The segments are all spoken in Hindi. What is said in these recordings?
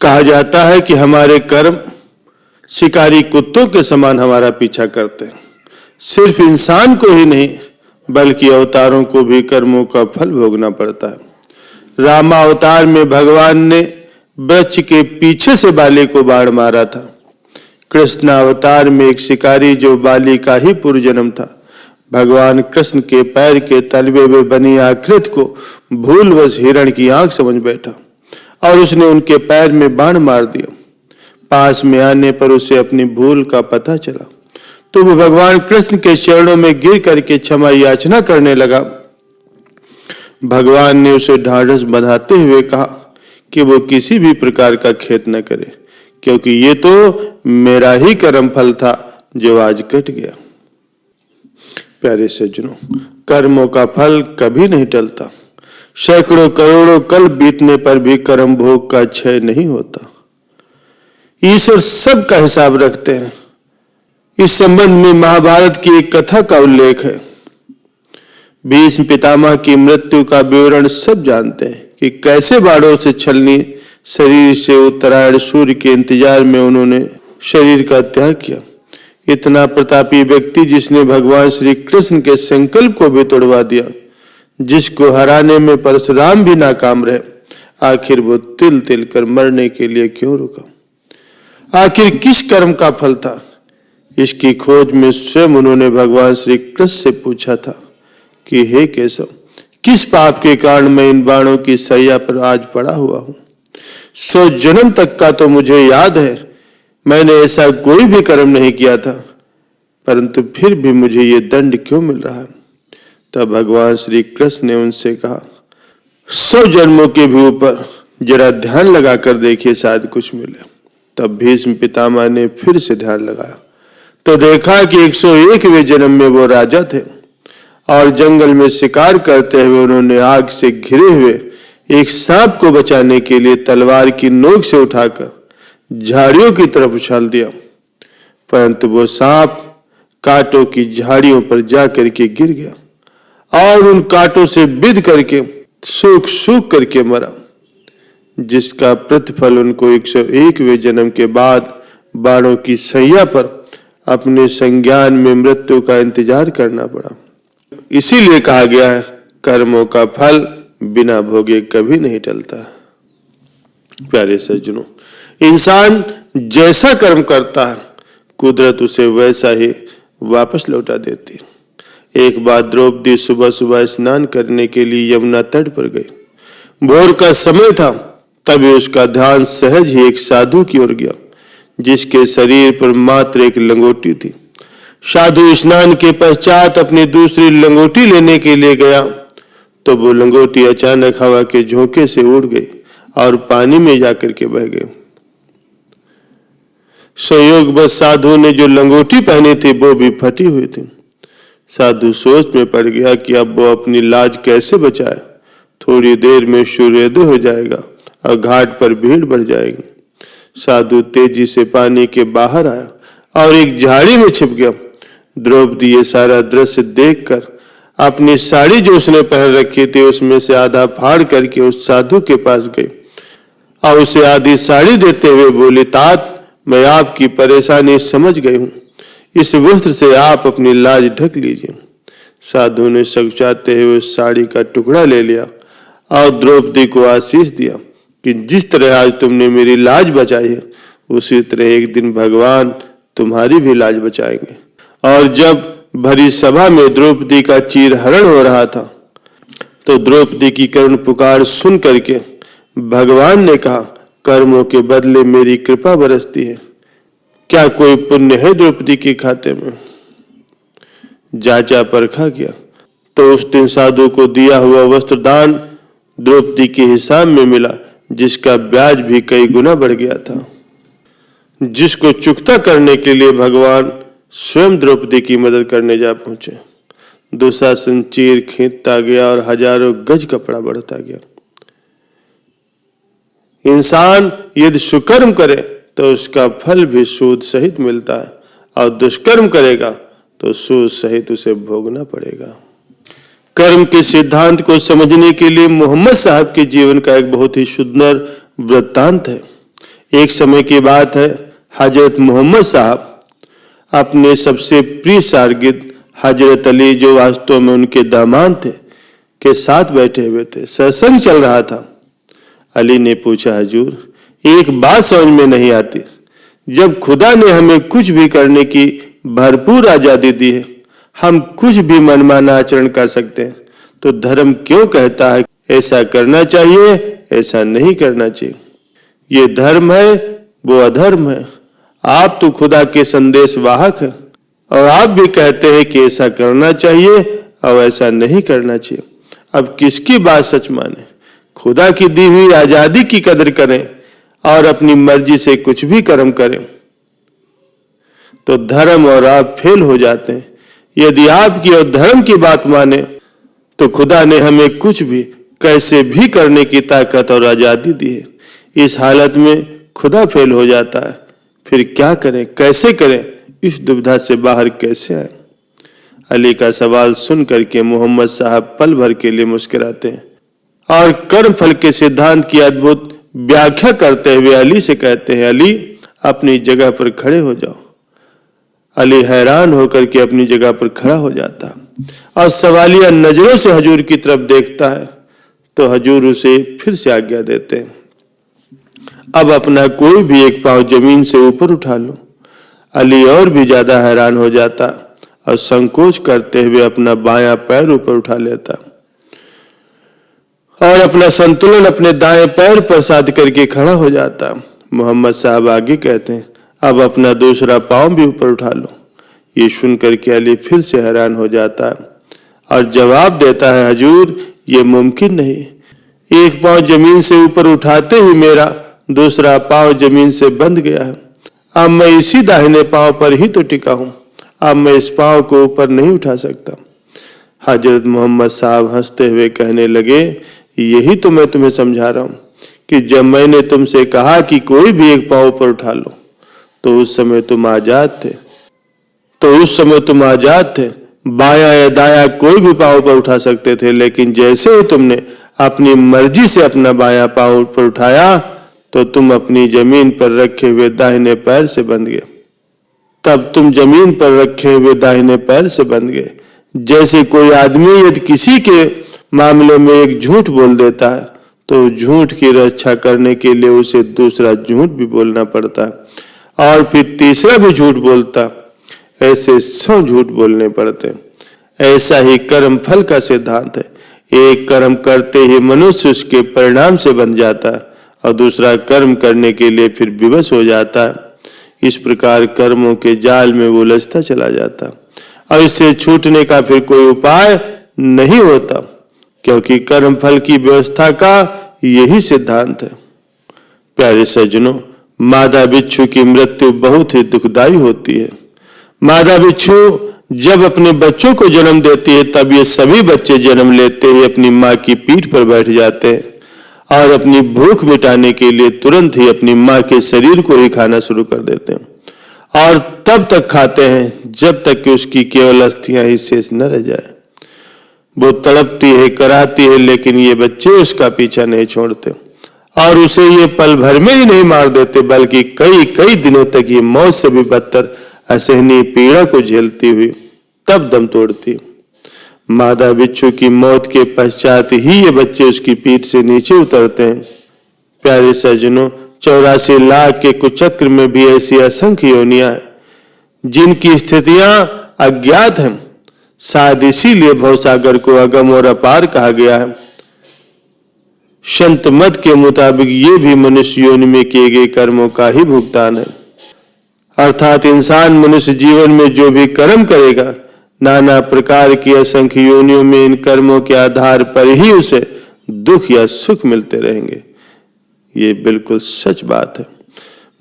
कहा जाता है कि हमारे कर्म शिकारी कुत्तों के समान हमारा पीछा करते हैं। सिर्फ इंसान को ही नहीं बल्कि अवतारों को भी कर्मों का फल भोगना पड़ता है। रामावतार में भगवान ने वृक्ष के पीछे से बाली को बाण मारा था। कृष्ण अवतार में एक शिकारी जो बाली का ही पूर्वजन्म था, भगवान कृष्ण के पैर के तलवे में बनी आकृति को भूलवश हिरण की आंख समझ बैठा और उसने उनके पैर में बाण मार दिया। पास में आने पर उसे अपनी भूल का पता चला तो वो भगवान कृष्ण के चरणों में गिर करके क्षमा याचना करने लगा। भगवान ने उसे ढाढ़स बंधाते हुए कहा कि वो किसी भी प्रकार का खेद न करे, क्योंकि ये तो मेरा ही कर्म फल था जो आज कट गया। प्यारे सज्जनों, कर्मों का फल कभी नहीं टलता। सैकड़ों करोड़ों कल बीतने पर भी कर्म भोग का क्षय नहीं होता। ईश्वर सबका हिसाब रखते हैं। इस संबंध में महाभारत की एक कथा का उल्लेख है। भीष्म पितामह की मृत्यु का विवरण सब जानते हैं कि कैसे बाणों से छलनी शरीर से उत्तरायण सूर्य के इंतजार में उन्होंने शरीर का त्याग किया। इतना प्रतापी व्यक्ति जिसने भगवान श्री कृष्ण के संकल्प को भी तोड़वा दिया, जिसको हराने में परशुराम भी नाकाम रहे, आखिर वो तिल तिल कर मरने के लिए क्यों रुका? आखिर किस कर्म का फल था? इसकी खोज में स्वयं उन्होंने भगवान श्री कृष्ण से पूछा था कि हे केशव, किस पाप के कारण मैं इन बाणों की सैया पर आज पड़ा हुआ हूं? 100 जन्म तक का तो मुझे याद है मैंने ऐसा कोई भी कर्म नहीं किया था, परंतु फिर भी मुझे ये दंड क्यों मिल रहा है? तब भगवान श्री कृष्ण ने उनसे कहा, 100 जन्मों के भी ऊपर जरा ध्यान लगा कर देखिए, शायद कुछ मिले। तब भीष्म पितामह ने फिर से ध्यान लगाया तो देखा कि 101वें जन्म में वो राजा थे और जंगल में शिकार करते हुए उन्होंने आग से घिरे हुए एक सांप को बचाने के लिए तलवार की नोक से उठाकर झाड़ियों की तरफ उछाल दिया, परंतु वो सांप कांटों की झाड़ियों पर जाकर के गिर गया और उन कांटों से बिध करके सूख सूख करके मरा, जिसका प्रतिफल उनको 101वें जन्म के बाद बाणों की सैया पर अपने संज्ञान में मृत्यु का इंतजार करना पड़ा। इसीलिए कहा गया है, कर्मों का फल बिना भोगे कभी नहीं टलता। प्यारे सज्जनों, इंसान जैसा कर्म करता है कुदरत उसे वैसा ही वापस लौटा देती। एक बार द्रौपदी सुबह सुबह स्नान करने के लिए यमुना तट पर गई। भोर का समय था, तभी उसका ध्यान सहज ही एक साधु की ओर गया जिसके शरीर पर मात्र एक लंगोटी थी। साधु स्नान के पश्चात अपनी दूसरी लंगोटी लेने के लिए गया तो वो लंगोटी अचानक हवा के झोंके से उड़ गई और पानी में जाकर के बह गई। संयोगवश साधु ने जो लंगोटी पहनी थी वो भी फटी हुई थी। साधु सोच में पड़ गया कि अब वो अपनी लाज कैसे बचाए। थोड़ी देर में सूर्योदय हो जाएगा और घाट पर भीड़ बढ़ जाएगी। साधु तेजी से पानी के बाहर आया और एक झाड़ी में छिप गया। द्रौपदी ये सारा दृश्य देखकर अपनी साड़ी जो उसने पहन रखी थी उसमें से आधा फाड़ करके उस साधु के पास गई और उसे आधी साड़ी देते हुए बोली, तात, मैं आपकी परेशानी समझ गई हूं, इस वस्त्र से आप अपनी लाज ढक लीजिए। साधु ने सकुचाते हुए उस साड़ी का टुकड़ा ले लिया और द्रौपदी को आशीष दिया कि जिस तरह आज तुमने मेरी लाज बचाई है उसी तरह एक दिन भगवान तुम्हारी भी लाज बचाएंगे। और जब भरी सभा में द्रौपदी का चीरहरण हो रहा था तो द्रौपदी की करुण पुकार सुन करके भगवान ने कहा, कर्मों के बदले मेरी कृपा बरसती है, क्या कोई पुण्य है द्रौपदी के खाते में? जांचा परखा गया तो उस दिन साधु को दिया हुआ वस्त्र दान द्रौपदी के हिसाब में मिला, जिसका ब्याज भी कई गुना बढ़ गया था। जिसको चुकता करने के लिए भगवान स्वयं द्रौपदी की मदद करने जा पहुंचे। दुशासन चीर खींचता गया और हजारों गज कपड़ा बढ़ता गया। इंसान यदि सुकर्म करे तो उसका फल भी सूद सहित मिलता है और दुष्कर्म करेगा तो सूद सहित उसे भोगना पड़ेगा। कर्म के सिद्धांत को समझने के लिए मोहम्मद साहब के जीवन का एक बहुत ही सुंदर वृत्तांत है। एक समय की बात है, हजरत मोहम्मद साहब अपने सबसे प्रिय शागिर्द हजरत अली, जो वास्तव में उनके दामाद थे, के साथ बैठे हुए थे। सत्संग चल रहा था। अली ने पूछा, हुजूर एक बात समझ में नहीं आती, जब खुदा ने हमें कुछ भी करने की भरपूर आजादी दी है, हम कुछ भी मनमाना आचरण कर सकते हैं, तो धर्म क्यों कहता है ऐसा करना चाहिए, ऐसा नहीं करना चाहिए? ये धर्म है, वो अधर्म है। आप तो खुदा के संदेश वाहक हैं और आप भी कहते हैं कि ऐसा करना चाहिए और ऐसा नहीं करना चाहिए। अब किसकी बात सच माने? खुदा की दी हुई आजादी की कदर करें और अपनी मर्जी से कुछ भी कर्म करें, तो धर्म और आप फेल हो जाते हैं। यदि आपकी और धर्म की बात माने तो खुदा ने हमें कुछ भी कैसे भी करने की ताकत और आजादी दी है। इस हालत में खुदा फेल हो जाता है, फिर क्या करें, कैसे करें, इस दुविधा से बाहर कैसे आए? अली का सवाल सुन करके मोहम्मद साहब पल भर के लिए मुस्कुराते हैं और कर्म फल के सिद्धांत की अद्भुत व्याख्या करते हुए अली से कहते हैं, अली अपनी जगह पर खड़े हो जाओ। अली हैरान होकर के अपनी जगह पर खड़ा हो जाता और सवालिया नजरों से हजूर की तरफ देखता है, तो हजूर उसे फिर से आज्ञा देते हैं, अब अपना कोई भी एक पांव जमीन से ऊपर उठा लो। अली और भी ज्यादा हैरान हो जाता और संकोच करते हुए अपना बायां पैर ऊपर उठा लेता और अपना संतुलन अपने दाएं पैर पर साध करके खड़ा हो जाता। मोहम्मद साहब आगे कहते हैं, अब अपना दूसरा पांव भी ऊपर उठा लो। ये सुनकर के अली फिर से हैरान हो जाता और जवाब देता है, हजूर ये मुमकिन नहीं, एक पांव जमीन से ऊपर उठाते ही मेरा दूसरा पांव जमीन से बंध गया है। अब मैं इसी दाहिने पांव पर ही तो टिका हूं, अब मैं इस पांव को ऊपर नहीं उठा सकता। हजरत मोहम्मद साहब हंसते हुए कहने लगे, यही तो मैं तुम्हें समझा रहा हूं कि जब मैंने तुमसे कहा कि कोई भी एक पांव ऊपर उठा लो, तो उस समय तुम आजाद थे, बायां या दायां कोई भी पांव ऊपर उठा सकते थे। लेकिन जैसे ही तुमने अपनी मर्जी से अपना बायां पांव ऊपर उठाया, तो तुम अपनी जमीन पर रखे हुए दाहिने पैर से बंध गए। तब तुम जमीन पर रखे हुए दाहिने पैर से बंध गए। जैसे कोई आदमी यदि किसी के मामले में एक झूठ बोल देता है, तो झूठ की रक्षा करने के लिए उसे दूसरा झूठ भी बोलना पड़ता है और फिर तीसरा भी झूठ बोलता, ऐसे 100 झूठ बोलने पड़ते। ऐसा ही कर्म फल का सिद्धांत है। एक कर्म करते ही मनुष्य उसके परिणाम से बन जाता है और दूसरा कर्म करने के लिए फिर विवश हो जाता है। इस प्रकार कर्मों के जाल में उलझता चला जाता और इससे छूटने का फिर कोई उपाय नहीं होता, क्योंकि कर्म फल की व्यवस्था का यही सिद्धांत है। प्यारे सज्जनों, मादा बिच्छू की मृत्यु बहुत ही दुखदाई होती है। मादा बिच्छू जब अपने बच्चों को जन्म देती है, तब ये सभी बच्चे जन्म लेते ही अपनी माँ की पीठ पर बैठ जाते हैं और अपनी भूख मिटाने के लिए तुरंत ही अपनी माँ के शरीर को ही खाना शुरू कर देते हैं और तब तक खाते हैं जब तक कि उसकी केवल अस्थियां ही शेष न रह जाए। वो तड़पती है, कराती है, लेकिन ये बच्चे उसका पीछा नहीं छोड़ते और उसे ये पल भर में ही नहीं मार देते, बल्कि कई कई दिनों तक ये मौत से भी बदतर असहनीय पीड़ा को झेलती हुई तब दम तोड़ती। मादा बिच्छू की मौत के पश्चात ही ये बच्चे उसकी पीठ से नीचे उतरते हैं। प्यारे सज्जनों, 84 लाख के कुचक्र में भी ऐसी असंख्य योनियां हैं जिनकी स्थितियां अज्ञात हैं। शायद इसीलिए भवसागर को अगम और अपार कहा गया है। संत मत के मुताबिक ये भी मनुष्य योनि में किए गए कर्मों का ही भुगतान है। अर्थात इंसान मनुष्य जीवन में जो भी कर्म करेगा, नाना प्रकार की असंख्य योनियों में इन कर्मों के आधार पर ही उसे दुख या सुख मिलते रहेंगे। ये बिल्कुल सच बात है।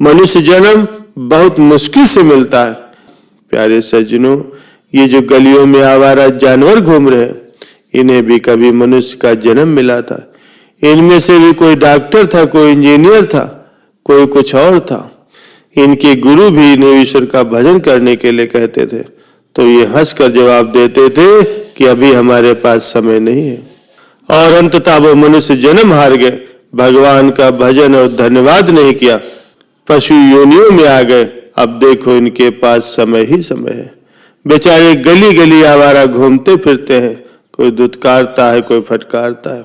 मनुष्य जन्म बहुत मुश्किल से मिलता है। प्यारे सज्जनों, ये जो गलियों में आवारा जानवर घूम रहे हैं, इन्हें भी कभी मनुष्य का जन्म मिला था। इनमें से भी कोई डॉक्टर था, कोई इंजीनियर था, कोई कुछ और था। इनके गुरु भी इन्हें ईश्वर का भजन करने के लिए कहते थे, तो ये हंसकर जवाब देते थे कि अभी हमारे पास समय नहीं है। और अंततः वो मनुष्य जन्म हार गए, भगवान का भजन और धन्यवाद नहीं किया, पशु योनियों में आ गए। अब देखो इनके पास समय ही समय है। बेचारे गली गली आवारा घूमते फिरते हैं, कोई दुत्कारता है, कोई फटकारता है।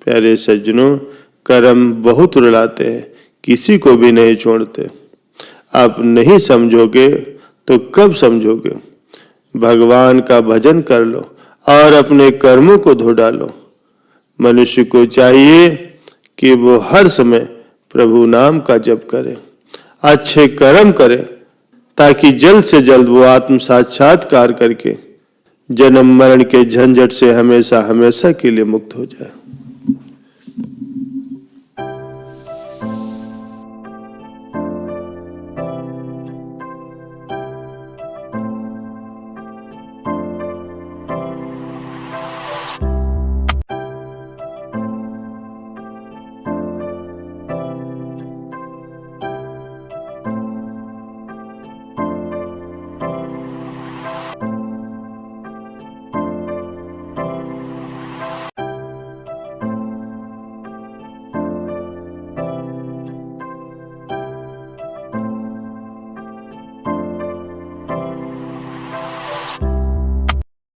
प्यारे सज्जनों, कर्म बहुत रुलाते हैं, किसी को भी नहीं छोड़ते। आप नहीं समझोगे तो कब समझोगे? भगवान का भजन कर लो और अपने कर्मों को धो डालो। मनुष्य को चाहिए कि वो हर समय प्रभु नाम का जप करे, अच्छे कर्म करे, ताकि जल्द से जल्द वो आत्म साक्षात्कार करके जन्म मरण के झंझट से हमेशा हमेशा के लिए मुक्त हो जाए।